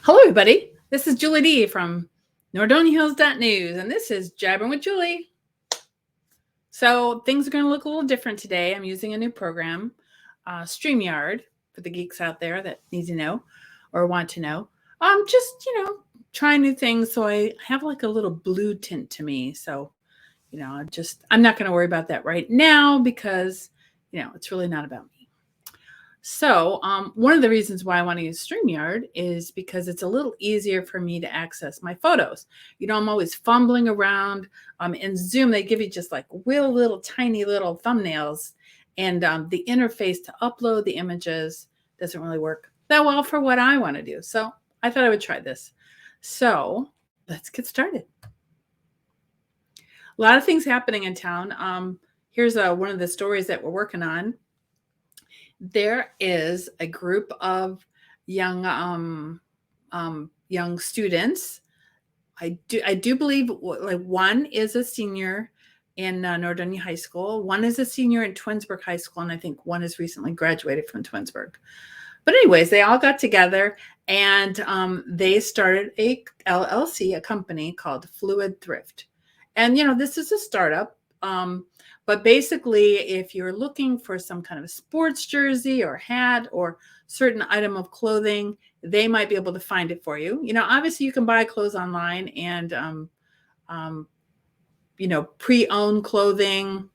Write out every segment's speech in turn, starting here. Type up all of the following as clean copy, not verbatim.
Hello, everybody. This is Julie D from News, and this is Jabbering with Julie. So things are going to look a little different today. I'm using a new program, Streamyard, for the geeks out there that need to know or want to know. Just trying new things. So I have like a little blue tint to me. So I'm not going to worry about that right now because it's really not about me. So one of the reasons why I want to use StreamYard is because it's a little easier for me to access my photos. I'm always fumbling around. In Zoom, they give you just like real little tiny little thumbnails, and the interface to upload the images doesn't really work that well for what I want to do. So I thought I would try this. So let's get started. A lot of things happening in town. Here's one of the stories that we're working on. There is a group of young students. I do believe like one is a senior in Northfield High School. One is a senior in Twinsburg High School, and I think one has recently graduated from Twinsburg. But anyways, they all got together and they started a LLC, a company called Fluid Thrift. And this is a startup. But basically, if you're looking for some kind of a sports jersey or hat or certain item of clothing, they might be able to find it for you. Obviously you can buy clothes online and, pre-owned clothing.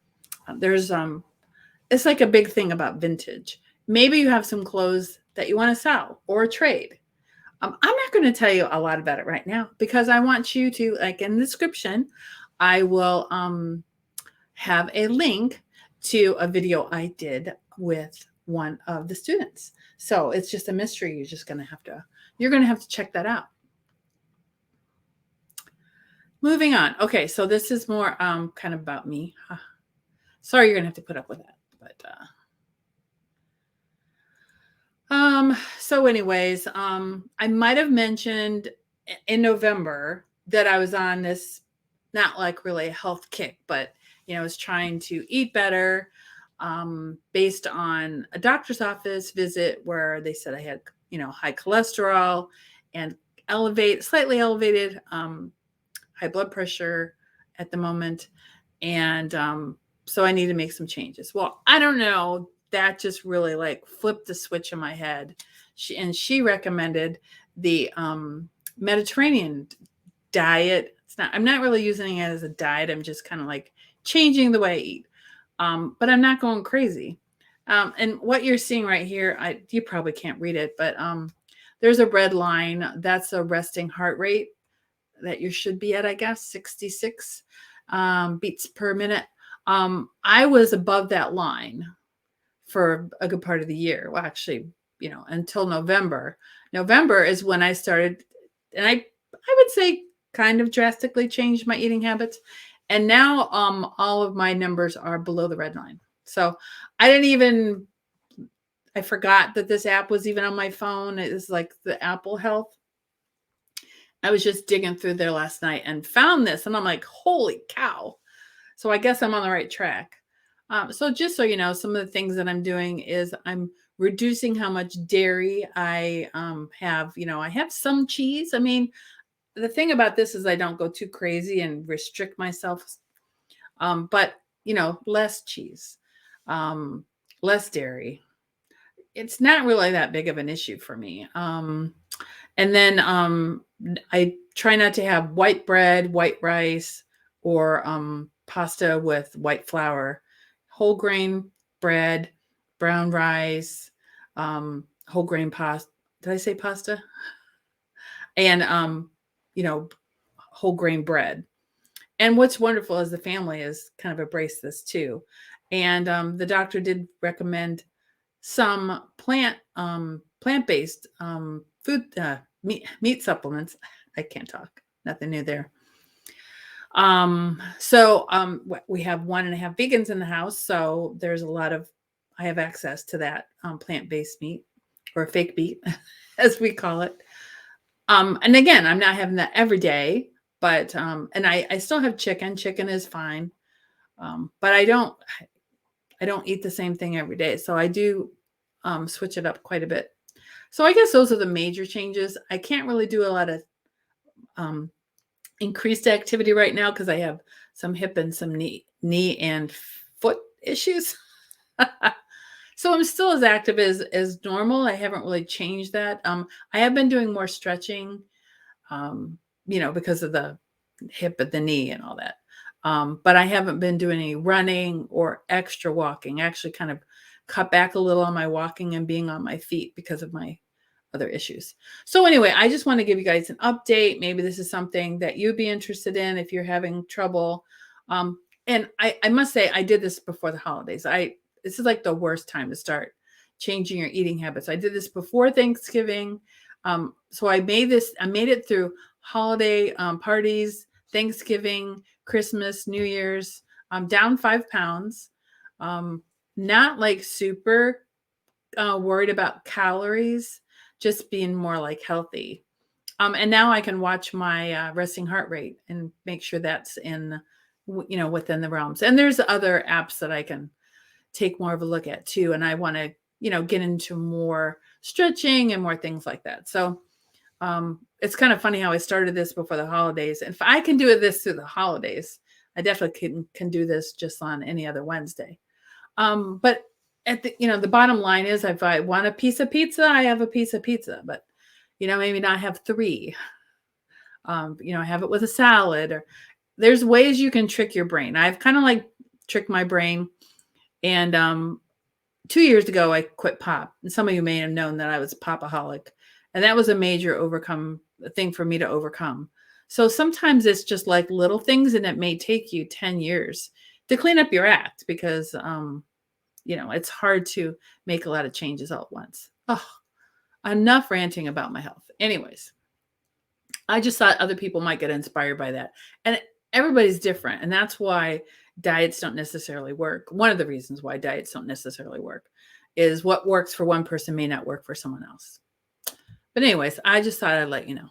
It's like a big thing about vintage. Maybe you have some clothes that you want to sell or trade. I'm not going to tell you a lot about it right now because I want you to, like in the description, I will, have a link to a video I did with one of the students. So it's just a mystery. You're going to have to check that out. Moving on. Okay. So this is more, kind of about me. Sorry, you're going to have to put up with that, but, so anyways, I might've mentioned in November that I was on this, not like really a health kick, but I was trying to eat better based on a doctor's office visit where they said I had, high cholesterol and slightly elevated high blood pressure at the moment. And so I need to make some changes. Well, I don't know. That just really like flipped the switch in my head. She recommended the Mediterranean diet. I'm not really using it as a diet. I'm just kind of like changing the way I eat. But I'm not going crazy. And what you're seeing right here, you probably can't read it, but there's a red line. That's a resting heart rate that you should be at, I guess, 66 beats per minute. I was above that line for a good part of the year. Well, actually, until November. November is when I started, and I would say kind of drastically changed my eating habits. And now all of my numbers are below the red line. So I forgot that this app was even on my phone. It is like the Apple Health. I was just digging through there last night and found this. And I'm like, holy cow. So I guess I'm on the right track. So just so you know, some of the things that I'm doing is I'm reducing how much dairy I have. I have some cheese. I mean, the thing about this is I don't go too crazy and restrict myself. But less cheese, less dairy. It's not really that big of an issue for me. And then I try not to have white bread, white rice, or pasta with white flour. Whole grain bread, brown rice, whole grain pasta. Did I say pasta? And whole grain bread. And what's wonderful is the family has kind of embraced this too. And the doctor did recommend some plant-based food, meat supplements. I can't talk. Nothing new there. So we have 1.5 vegans in the house. So there's I have access to that plant-based meat or fake meat, as we call it. And again, I'm not having that every day, but, and I still have chicken. Chicken is fine. But I don't eat the same thing every day. So I do, switch it up quite a bit. So I guess those are the major changes. I can't really do a lot of um, increased activity right now because I have some hip and some knee and foot issues. So I'm still as active as normal. I haven't really changed that. I have been doing more stretching, because of the hip and the knee and all that. But I haven't been doing any running or extra walking. I actually kind of cut back a little on my walking and being on my feet because of my other issues. So anyway, I just want to give you guys an update. Maybe this is something that you'd be interested in if you're having trouble. And I must say, I did this before the holidays. This is like the worst time to start changing your eating habits. I did this before Thanksgiving. So I made it through holiday parties, Thanksgiving, Christmas, New Year's. I'm down 5 pounds. Not like super worried about calories, just being more like healthy. And now I can watch my resting heart rate and make sure that's in, within the realms. And there's other apps that I can take more of a look at too. And I want to, get into more stretching and more things like that. So it's kind of funny how I started this before the holidays. And if I can do this through the holidays, I definitely can do this just on any other Wednesday. But at the bottom line is, if I want a piece of pizza, I have a piece of pizza, but, maybe not have 3, have it with a salad, or there's ways you can trick your brain. I've kind of like tricked my brain. And 2 years ago, I quit pop. And some of you may have known that I was a popaholic. And that was a major thing for me to overcome. So sometimes it's just like little things, and it may take you 10 years to clean up your act because, it's hard to make a lot of changes all at once. Oh, enough ranting about my health. Anyways, I just thought other people might get inspired by that. And everybody's different. And that's why diets don't necessarily work. One of the reasons why diets don't necessarily work is what works for one person may not work for someone else. But anyways, I just thought I'd let you know.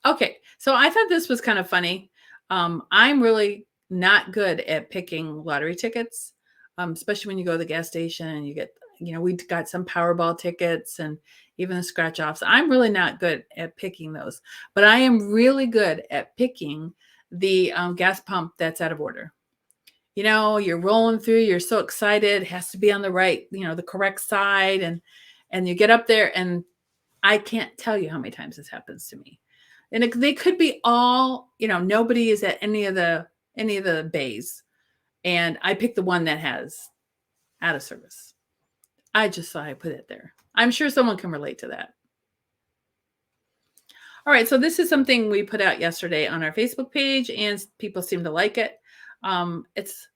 Okay, so I thought this was kind of funny. I'm really not good at picking lottery tickets, especially when you go to the gas station and you get, we got some Powerball tickets and even the scratch offs. I'm really not good at picking those, but I am really good at picking the gas pump that's out of order. You're rolling through, you're so excited, it has to be on the right, the correct side. And you get up there, and I can't tell you how many times this happens to me. And they could be all, nobody is at any of the bays. And I picked the one that has out of service. I just thought I put it there. I'm sure someone can relate to that. All right, so this is something we put out yesterday on our Facebook page, and people seem to like it. It's,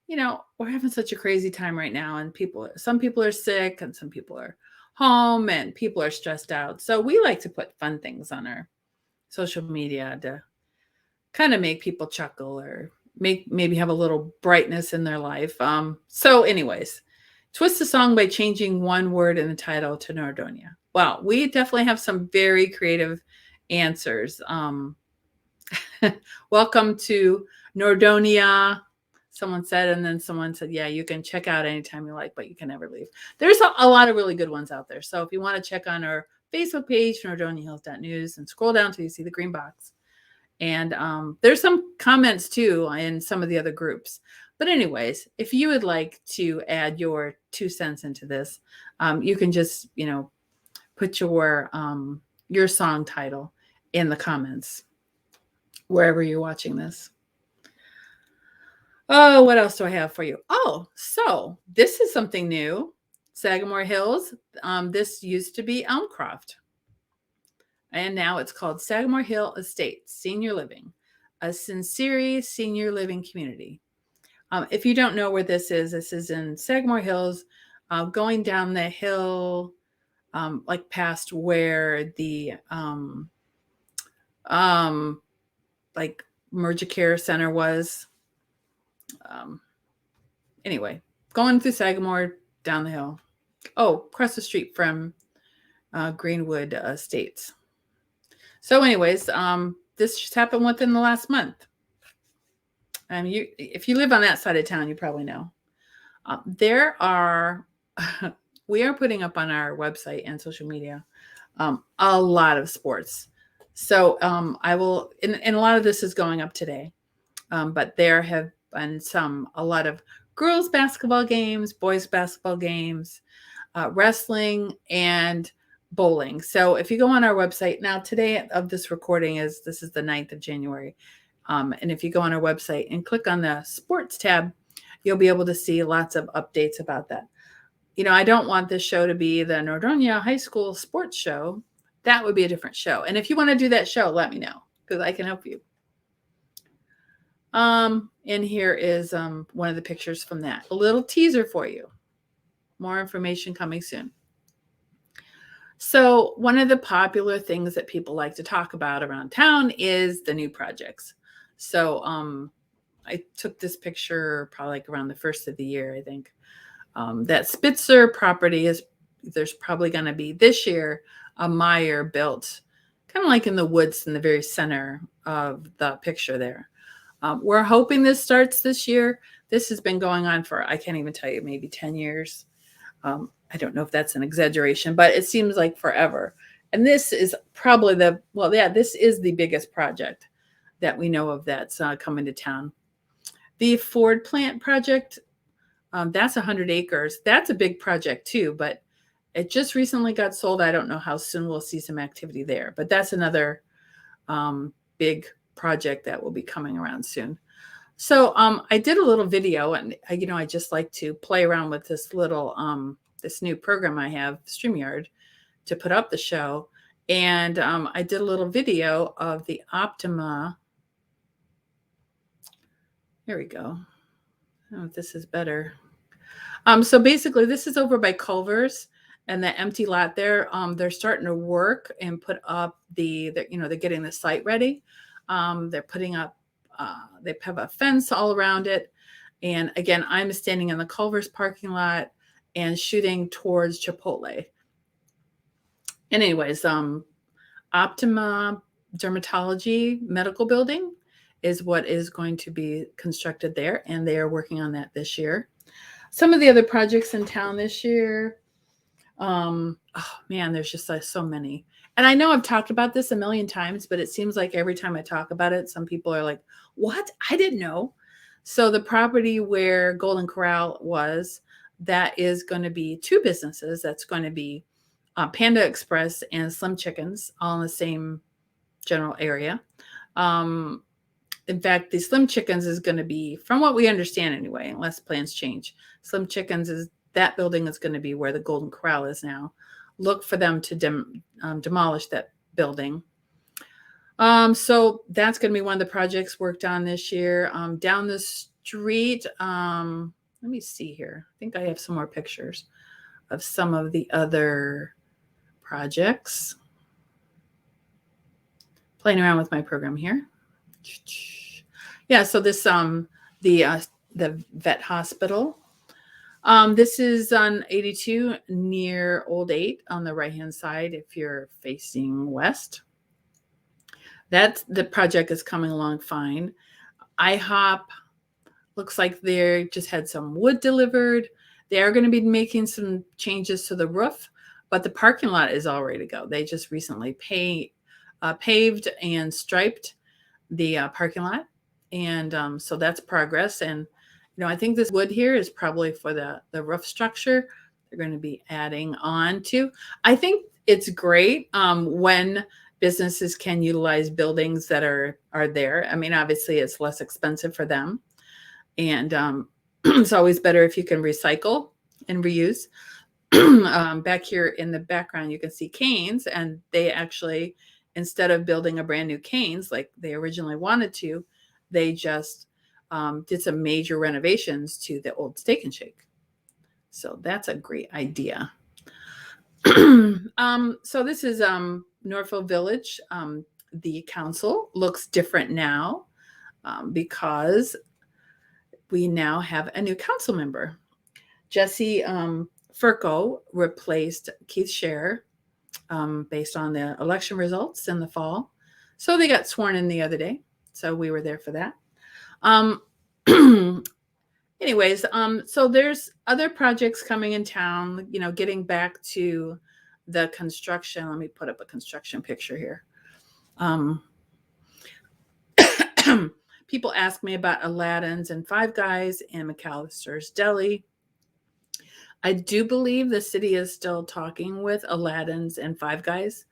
we're having such a crazy time right now, and some people are sick, and some people are home, and people are stressed out. So we like to put fun things on our social media to kind of make people chuckle or maybe have a little brightness in their life. So anyways, twist the song by changing one word in the title to Nordonia. Well, we definitely have some very creative answers. Welcome to Nordonia, someone said, and then someone said, yeah, you can check out anytime you like, but you can never leave. There's a lot of really good ones out there. So if you want to check on our Facebook page, NordoniaHills.news, and scroll down till you see the green box. And there's some comments too in some of the other groups. But anyways, if you would like to add your 2 cents into this, you can just, put your song title in the comments wherever you're watching this. Oh, what else do I have for you? Oh, so this is something new. Sagamore Hills. This used to be Elmcroft. And now it's called Sagamore Hill Estates Senior Living, a sincere senior living community. If you don't know where this is in Sagamore Hills, going down the hill, like past where the like Merger Care Center was. Anyway, going through Sagamore down the hill. Oh, across the street from Greenwood Estates. So anyways, this just happened within the last month. If you live on that side of town, you probably know. We are putting up on our website and social media A lot of sports. So I will, and a lot of this is going up today. But there have been a lot of girls basketball games, boys basketball games, wrestling, and bowling. So if you go on our website now, today of this recording this is the 9th of January. And if you go on our website and click on the sports tab, you'll be able to see lots of updates about that. I don't want this show to be the Nordonia High School sports show. That would be a different show. And if you want to do that show, let me know because I can help you. And here is one of the pictures from that. A little teaser for you. More information coming soon. So one of the popular things that people like to talk about around town is the new projects. So I took this picture probably like around the first of the year, I think. That Spitzer property there's probably going to be this year a Meyer built kind of like in the woods in the very center of the picture there. We're hoping this starts this year. This has been going on for, I can't even tell you, maybe 10 years. I don't know if that's an exaggeration, but it seems like forever. And this is probably this is the biggest project that we know of that's coming to town. The Ford plant project, that's 100 acres. That's a big project too, but it just recently got sold. I don't know how soon we'll see some activity there, but that's another big project that will be coming around soon. So I did a little video, and I just like to play around with this little this new program I have, Streamyard, to put up the show. And I did a little video of the Optima. There we go. I don't know if this is better. So basically, this is over by Culver's and the empty lot there. They're starting to work and put up they're getting the site ready. They're putting up, they have a fence all around it. And again, I'm standing in the Culver's parking lot and shooting towards Chipotle. And anyways, Optima Dermatology Medical Building is what is going to be constructed there. And they are working on that this year. Some of the other projects in town this year, oh man, there's just so many. And I know I've talked about this a million times, but it seems like every time I talk about it, some people are like, what? I didn't know. So the property where Golden Corral was, that is going to be two businesses. That's going to be Panda Express and Slim Chickens, all in the same general area. In fact, the Slim Chickens is going to be, from what we understand anyway, unless plans change, Slim Chickens that building is going to be where the Golden Corral is now. Look for them to demolish that building. So that's going to be one of the projects worked on this year. Down the street, let me see here. I think I have some more pictures of some of the other projects. Playing around with my program here. Yeah, so this the vet hospital. This is on 82 near Old 8 on the right-hand side if you're facing west. The project is coming along fine. IHOP looks like they just had some wood delivered. They are going to be making some changes to the roof, but the parking lot is all ready to go. They just recently paved and striped the parking lot. And so that's progress. And I think this wood here is probably for the roof structure they're going to be adding on to. I think it's great when businesses can utilize buildings that are there. I mean, obviously, it's less expensive for them. And it's always better if you can recycle and reuse. Back here in the background, you can see Canes. And they actually, instead of building a brand new Canes like they originally wanted to, they just did some major renovations to the old Steak and Shake. So that's a great idea. So this is Northfield Village. The council looks different now because we now have a new council member. Jesse Furco replaced Keith Scher based on the election results in the fall. So they got sworn in the other day. So we were there for that. Anyways, so there's other projects coming in town, getting back to the construction. Let me put up a construction picture here. People ask me about Aladdin's and Five Guys and McAllister's Deli. I do believe the city is still talking with Aladdin's and Five Guys.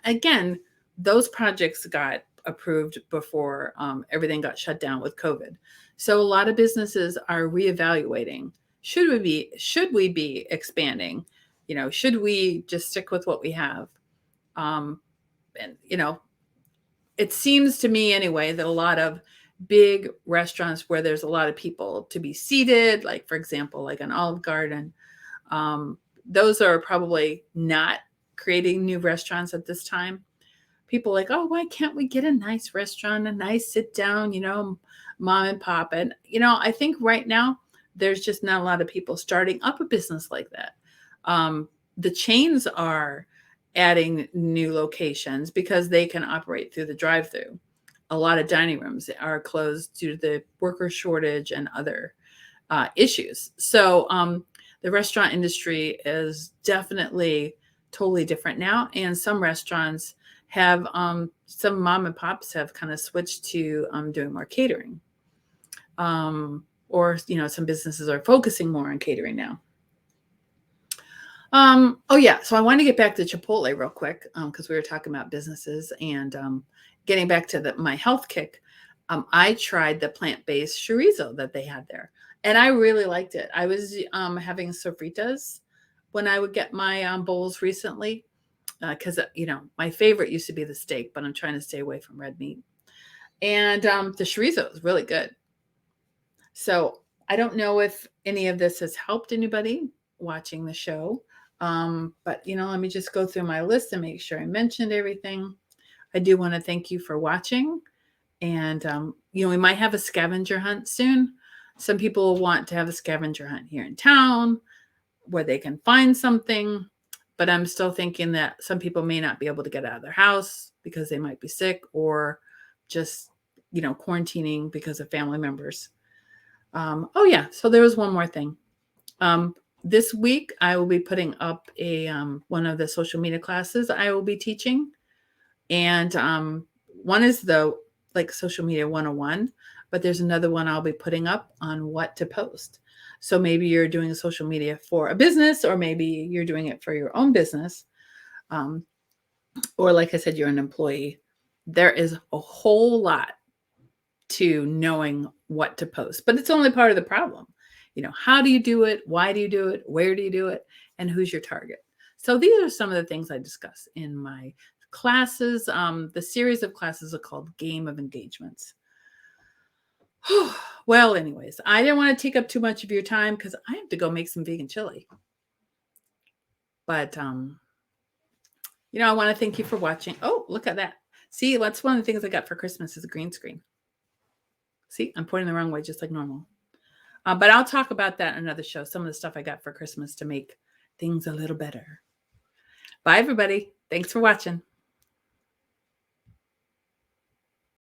Again, those projects got approved before everything got shut down with COVID. So a lot of businesses are reevaluating. Should we be expanding? Should we just stick with what we have? And it seems to me anyway that a lot of big restaurants where there's a lot of people to be seated, like for example, like an Olive Garden, those are probably not creating new restaurants at this time. People are like, oh, why can't we get a nice restaurant, a nice sit down, mom and pop? And, I think right now there's just not a lot of people starting up a business like that. The chains are adding new locations because they can operate through the drive-through. A lot of dining rooms are closed due to the worker shortage and other issues. So the restaurant industry is definitely totally different now. And some restaurants have, some mom and pops have kind of switched to doing more catering. Or, some businesses are focusing more on catering now. Oh yeah. So I want to get back to Chipotle real quick because we were talking about businesses and getting back to my health kick. I tried the plant-based chorizo that they had there, and I really liked it. I was having sofritas when I would get my bowls recently because my favorite used to be the steak, but I'm trying to stay away from red meat. And the chorizo is really good. So I don't know if any of this has helped anybody watching the show. But let me just go through my list and make sure I mentioned everything. I do want to thank you for watching. And, we might have a scavenger hunt soon. Some people want to have a scavenger hunt here in town where they can find something, but I'm still thinking that some people may not be able to get out of their house because they might be sick or just, quarantining because of family members. Oh yeah. So there was one more thing. This week, I will be putting up one of the social media classes I will be teaching. And one is the social media 101, but there's another one I'll be putting up on what to post. So maybe you're doing social media for a business, or maybe you're doing it for your own business. Or like I said, you're an employee. There is a whole lot to knowing what to post, but it's only part of the problem. How do you do it? Why do you do it? Where do you do it? And who's your target? So these are some of the things I discuss in my classes. The series of classes are called Game of Engagements. Well, anyways, I didn't want to take up too much of your time because I have to go make some vegan chili. But, I want to thank you for watching. Oh, look at that. See, that's one of the things I got for Christmas is a green screen. See, I'm pointing the wrong way, just like normal. But I'll talk about that in another show. Some of the stuff I got for Christmas to make things a little better. Bye, everybody. Thanks for watching.